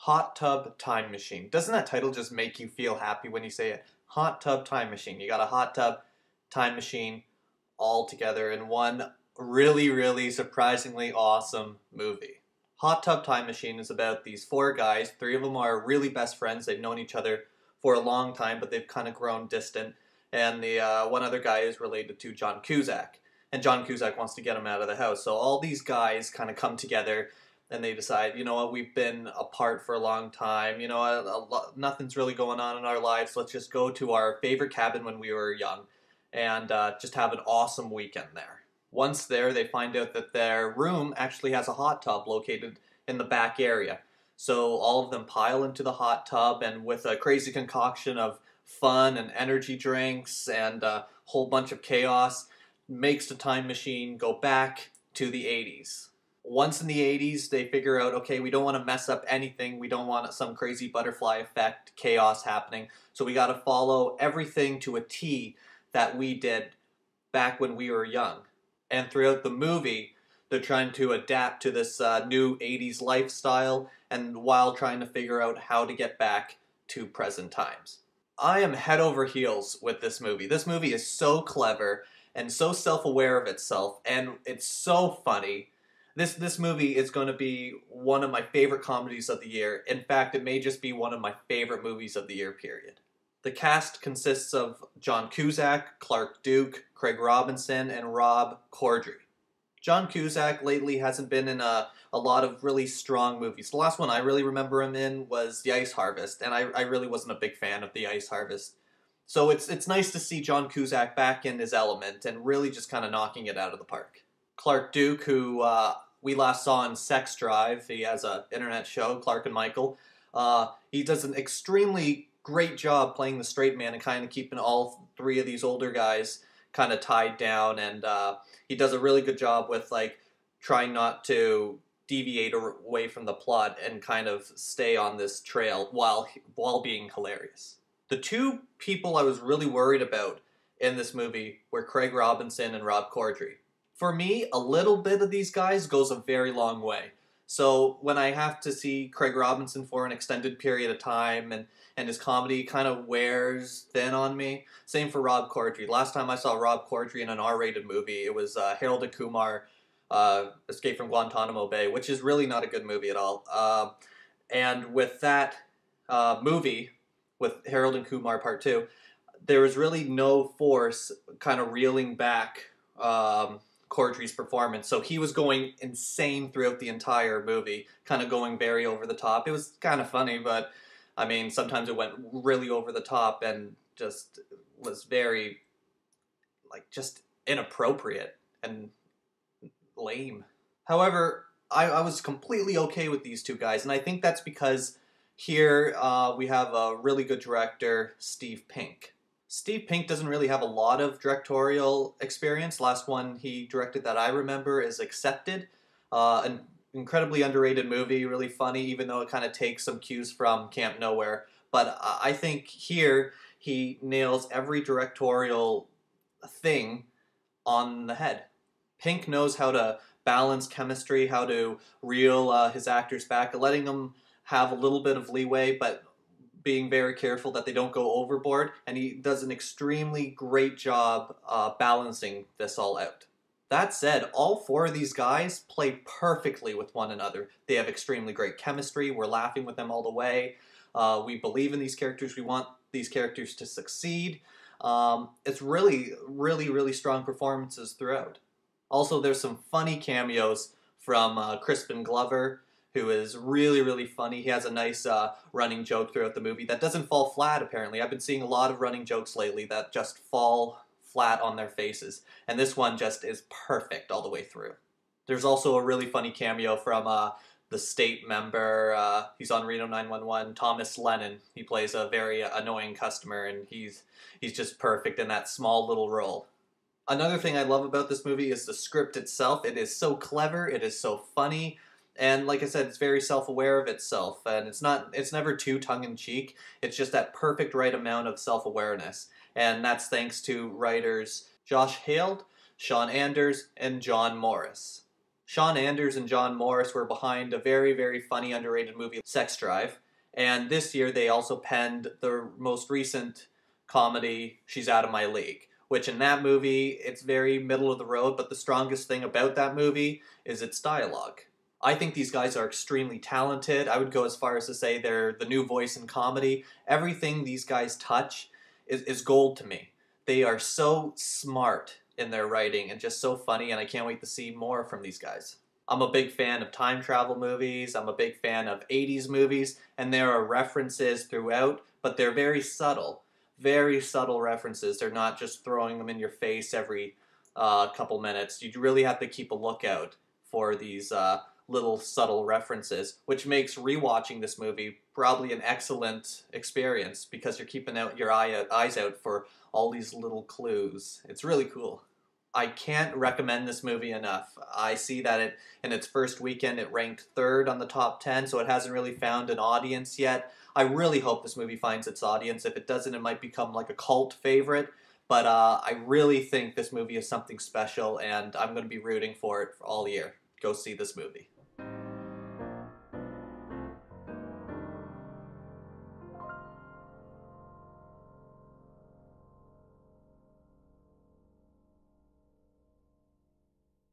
Hot Tub Time Machine. Doesn't that title just make you feel happy when you say it? Hot Tub Time Machine. You got a hot tub, time machine, all together in one really, really surprisingly awesome movie. Hot Tub Time Machine is about these four guys. Three of them are really best friends. They've known each other for a long time, but they've kind of grown distant. And the one other guy is related to John Cusack. And John Cusack wants to get him out of the house. So all these guys kind of come together and they decide, you know what, we've been apart for a long time. You know, nothing's really going on in our lives. Let's just go to our favorite cabin when we were young and just have an awesome weekend there. Once there, they find out that their room actually has a hot tub located in the back area. So all of them pile into the hot tub, and with a crazy concoction of fun and energy drinks and a whole bunch of chaos, makes the time machine go back to the 80s. Once in the 80s, they figure out, okay, we don't want to mess up anything. We don't want some crazy butterfly effect chaos happening. So we got to follow everything to a T that we did back when we were young. And throughout the movie, they're trying to adapt to this new 80s lifestyle, and while trying to figure out how to get back to present times. I am head over heels with this movie. This movie is so clever and so self-aware of itself, and it's so funny. This movie is going to be one of my favorite comedies of the year. In fact, it may just be one of my favorite movies of the year, period. The cast consists of John Cusack, Clark Duke, Craig Robinson, and Rob Corddry. John Cusack lately hasn't been in a lot of really strong movies. The last one I really remember him in was The Ice Harvest, and I really wasn't a big fan of The Ice Harvest. So it's nice to see John Cusack back in his element and really just kind of knocking it out of the park. Clark Duke, who we last saw in Sex Drive, he has an internet show, Clark and Michael. He does an extremely great job playing the straight man and kind of keeping all three of these older guys kind of tied down, and he does a really good job with like trying not to deviate away from the plot and kind of stay on this trail while being hilarious. The two people I was really worried about in this movie were Craig Robinson and Rob Corddry. For me, a little bit of these guys goes a very long way. So when I have to see Craig Robinson for an extended period of time and his comedy kind of wears thin on me, same for Rob Corddry. Last time I saw Rob Corddry in an R-rated movie, it was Harold and Kumar, Escape from Guantanamo Bay, which is really not a good movie at all. And with that movie, with Harold and Kumar Part 2, there was really no force kind of reeling back Corddry's performance. So he was going insane throughout the entire movie, kind of going very over the top. It was kind of funny, but I mean, sometimes it went really over the top and just was very, like, just inappropriate and lame. However, I was completely okay with these two guys, and I think that's because here we have a really good director, Steve Pink. Steve Pink doesn't really have a lot of directorial experience. Last one he directed that I remember is Accepted, an incredibly underrated movie, really funny, even though it kind of takes some cues from Camp Nowhere. But I think here he nails every directorial thing on the head. Pink knows how to balance chemistry, how to reel his actors back, letting them have a little bit of leeway, but being very careful that they don't go overboard, and he does an extremely great job balancing this all out. That said, all four of these guys play perfectly with one another. They have extremely great chemistry. We're laughing with them all the way. We believe in these characters. We want these characters to succeed. It's really, really, really strong performances throughout. Also, there's some funny cameos from Crispin Glover, who is really, really funny. He has a nice running joke throughout the movie that doesn't fall flat, apparently. I've been seeing a lot of running jokes lately that just fall flat on their faces, and this one just is perfect all the way through. There's also a really funny cameo from the state member. He's on Reno 911, Thomas Lennon. He plays a very annoying customer, and he's just perfect in that small little role. Another thing I love about this movie is the script itself. It is so clever, it is so funny, and like I said, it's very self-aware of itself, and it's never too tongue-in-cheek. It's just that perfect right amount of self-awareness, and that's thanks to writers Josh Hale, Sean Anders, and John Morris. Sean Anders and John Morris were behind a very, very funny, underrated movie, Sex Drive. And this year they also penned the most recent comedy, She's Out of My League, which in that movie, it's very middle of the road, but the strongest thing about that movie is its dialogue. I think these guys are extremely talented. I would go as far as to say they're the new voice in comedy. Everything these guys touch is gold to me. They are so smart in their writing and just so funny, and I can't wait to see more from these guys. I'm a big fan of time travel movies, I'm a big fan of 80s movies, and there are references throughout, but they're very subtle references. They're not just throwing them in your face every couple minutes. You really have to keep a lookout for these little subtle references, which makes rewatching this movie probably an excellent experience because you're keeping out your eyes out for all these little clues. It's really cool. I can't recommend this movie enough. I see that in its first weekend it ranked third on the top 10, so it hasn't really found an audience yet. I really hope this movie finds its audience. If it doesn't, it might become like a cult favorite. But I really think this movie is something special, and I'm going to be rooting for it all year. Go see this movie.